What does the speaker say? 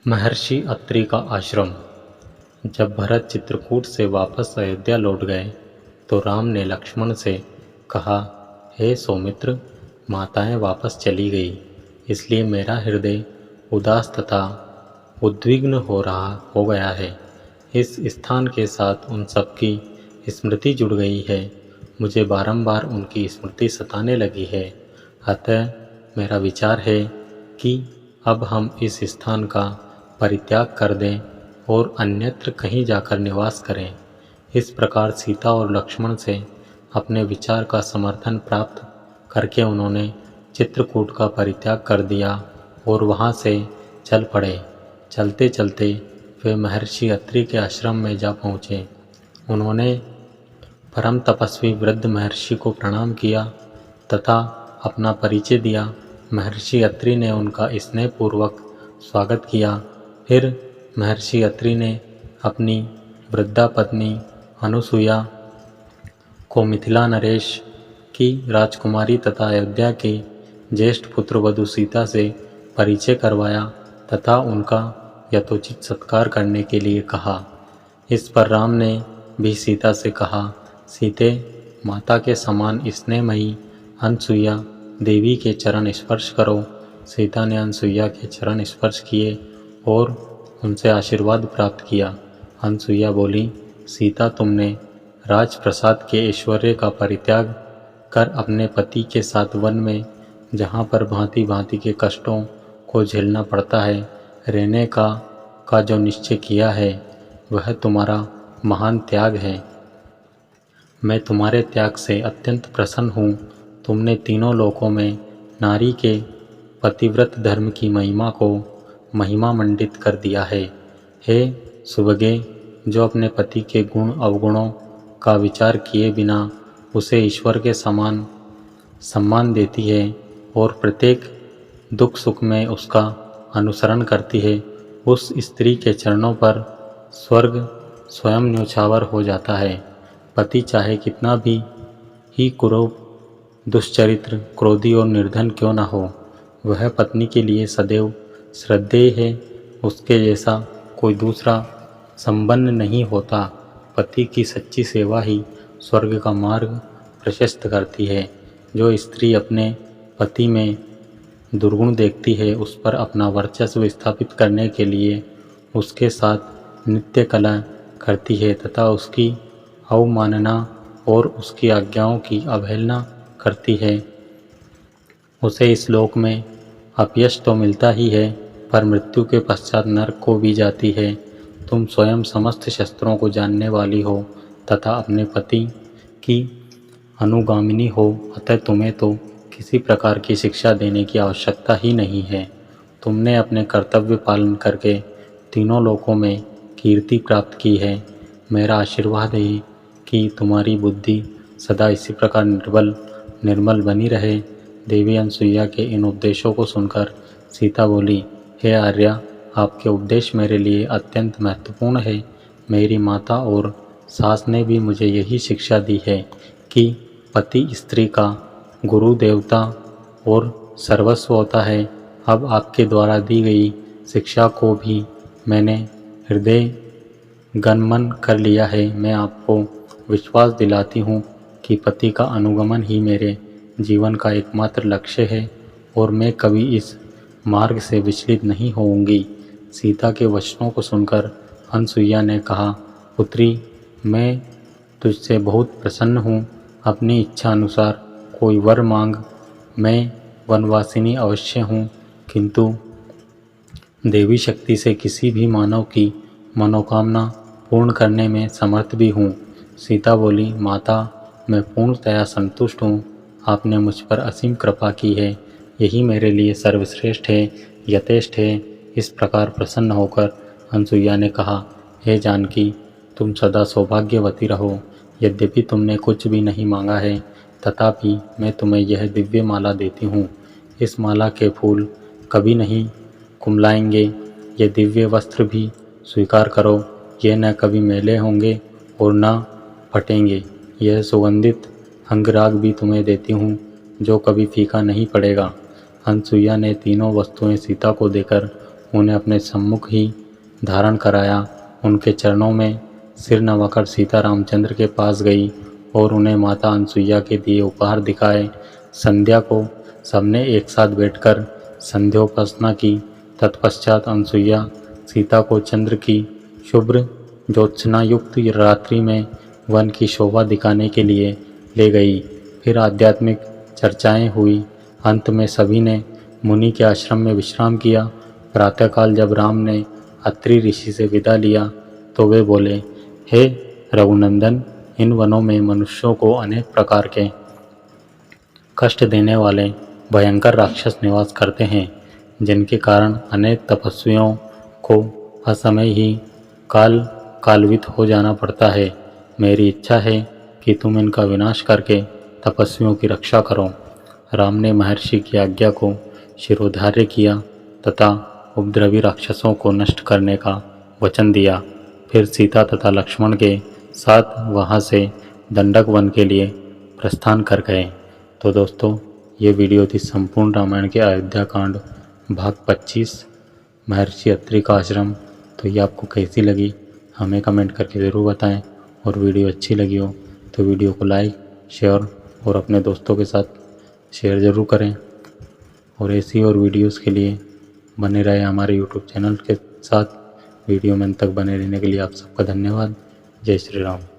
महर्षि अत्रि का आश्रम। जब भरत चित्रकूट से वापस अयोध्या लौट गए तो राम ने लक्ष्मण से कहा, हे सौमित्र, माताएं वापस चली गई, इसलिए मेरा हृदय उदास तथा उद्विग्न हो गया है। इस स्थान के साथ उन सबकी स्मृति जुड़ गई है। मुझे बारंबार उनकी स्मृति सताने लगी है। अतः मेरा विचार है कि अब हम इस स्थान का परित्याग कर दें और अन्यत्र कहीं जाकर निवास करें। इस प्रकार सीता और लक्ष्मण से अपने विचार का समर्थन प्राप्त करके उन्होंने चित्रकूट का परित्याग कर दिया और वहाँ से चल पड़े। चलते चलते वे महर्षि अत्रि के आश्रम में जा पहुँचे। उन्होंने परम तपस्वी वृद्ध महर्षि को प्रणाम किया तथा अपना परिचय दिया। महर्षि अत्रि ने उनका स्नेहपूर्वक स्वागत किया। फिर महर्षि अत्रि ने अपनी वृद्धा पत्नी अनुसुईया को मिथिला नरेश की राजकुमारी तथा अयोध्या के ज्येष्ठ पुत्र वधू सीता से परिचय करवाया तथा उनका यथोचित सत्कार करने के लिए कहा। इस पर राम ने भी सीता से कहा, सीते, माता के समान स्नेहमयी अनुसुईया देवी के चरण स्पर्श करो। सीता ने अनुसुईया के चरण स्पर्श किए और उनसे आशीर्वाद प्राप्त किया। अनुसुईया बोली, सीता, तुमने राजप्रसाद के ऐश्वर्य का परित्याग कर अपने पति के साथ वन में, जहाँ पर भांति भांति के कष्टों को झेलना पड़ता है, रहने का जो निश्चय किया है, वह तुम्हारा महान त्याग है। मैं तुम्हारे त्याग से अत्यंत प्रसन्न हूँ। तुमने तीनों लोकों में नारी के पतिव्रत धर्म की महिमा को महिमा मंडित कर दिया है। हे सुभगे, जो अपने पति के गुण अवगुणों का विचार किए बिना उसे ईश्वर के समान सम्मान देती है और प्रत्येक दुख सुख में उसका अनुसरण करती है, उस स्त्री के चरणों पर स्वर्ग स्वयं न्योछावर हो जाता है। पति चाहे कितना भी ही कुरूप, दुष्चरित्र, क्रोधी और निर्धन क्यों न हो, वह पत्नी के लिए सदैव श्रद्धेय है। उसके जैसा कोई दूसरा संबंध नहीं होता। पति की सच्ची सेवा ही स्वर्ग का मार्ग प्रशस्त करती है। जो स्त्री अपने पति में दुर्गुण देखती है, उस पर अपना वर्चस्व स्थापित करने के लिए उसके साथ नित्य कलह करती है तथा उसकी अवमानना और उसकी आज्ञाओं की अवहेलना करती है, उसे इस लोक में अपयश तो मिलता ही है, पर मृत्यु के पश्चात नरक को भी जाती है। तुम स्वयं समस्त शस्त्रों को जानने वाली हो तथा अपने पति की अनुगामिनी हो, अतः तुम्हें तो किसी प्रकार की शिक्षा देने की आवश्यकता ही नहीं है। तुमने अपने कर्तव्य पालन करके तीनों लोकों में कीर्ति प्राप्त की है। मेरा आशीर्वाद है कि तुम्हारी बुद्धि सदा इसी प्रकार निर्मल बनी रहे। देवी अनुसुईया के इन उपदेशों को सुनकर सीता बोली, हे आर्या, आपके उपदेश मेरे लिए अत्यंत महत्वपूर्ण है। मेरी माता और सास ने भी मुझे यही शिक्षा दी है कि पति स्त्री का गुरु, देवता और सर्वस्व होता है। अब आपके द्वारा दी गई शिक्षा को भी मैंने हृदय गणमन कर लिया है। मैं आपको विश्वास दिलाती हूँ कि पति का अनुगमन ही मेरे जीवन का एकमात्र लक्ष्य है और मैं कभी इस मार्ग से विचलित नहीं होऊंगी। सीता के वचनों को सुनकर अनुसुईया ने कहा, पुत्री, मैं तुझसे बहुत प्रसन्न हूँ। अपनी इच्छा अनुसार कोई वर मांग। मैं वनवासिनी अवश्य हूँ, किंतु देवी शक्ति से किसी भी मानव की मनोकामना पूर्ण करने में समर्थ भी हूँ। सीता बोली, माता, मैं पूर्णतया संतुष्ट हूँ। आपने मुझ पर असीम कृपा की है। यही मेरे लिए सर्वश्रेष्ठ है, यथेष्ट है। इस प्रकार प्रसन्न होकर अनुसुईया ने कहा, हे जानकी, तुम सदा सौभाग्यवती रहो। यद्यपि तुमने कुछ भी नहीं मांगा है, तथापि मैं तुम्हें यह दिव्य माला देती हूँ। इस माला के फूल कभी नहीं कुम्हलाएंगे। ये दिव्य वस्त्र भी स्वीकार करो। ये न कभी मैले होंगे और न फटेंगे। यह सुगंधित अंगराग भी तुम्हें देती हूँ, जो कभी फीका नहीं पड़ेगा। अनुसुईया ने तीनों वस्तुएं सीता को देकर उन्हें अपने सम्मुख ही धारण कराया। उनके चरणों में सिर नवाकर सीता रामचंद्र के पास गई और उन्हें माता अनसुईया के दिए उपहार दिखाए। संध्या को सबने एक साथ बैठकर संध्योपासना की। तत्पश्चात अनसुईया सीता को चंद्र की शुभ्र ज्योत्सना युक्त रात्रि में वन की शोभा दिखाने के लिए ले गई। फिर आध्यात्मिक चर्चाएं हुई। अंत में सभी ने मुनि के आश्रम में विश्राम किया। प्रातःकाल जब राम ने अत्रि ऋषि से विदा लिया तो वे बोले, हे रघुनंदन, इन वनों में मनुष्यों को अनेक प्रकार के कष्ट देने वाले भयंकर राक्षस निवास करते हैं, जिनके कारण अनेक तपस्वियों को असमय ही कालवित हो जाना पड़ता है। मेरी इच्छा है कि तुम इनका विनाश करके तपस्वियों की रक्षा करो। राम ने महर्षि की आज्ञा को शिरोधार्य किया तथा उपद्रवी राक्षसों को नष्ट करने का वचन दिया। फिर सीता तथा लक्ष्मण के साथ वहां से दंडक वन के लिए प्रस्थान कर गए। तो दोस्तों, ये वीडियो थी संपूर्ण रामायण के अयोध्या कांड भाग 25 महर्षि अत्रि का आश्रम। तो ये आपको कैसी लगी हमें कमेंट करके ज़रूर बताएं, और वीडियो अच्छी लगी हो तो वीडियो को लाइक, शेयर और अपने दोस्तों के साथ शेयर ज़रूर करें। और ऐसी और वीडियोस के लिए बने रहे हमारे यूट्यूब चैनल के साथ। वीडियो में अंत तक बने रहने के लिए आप सबका धन्यवाद। जय श्री राम।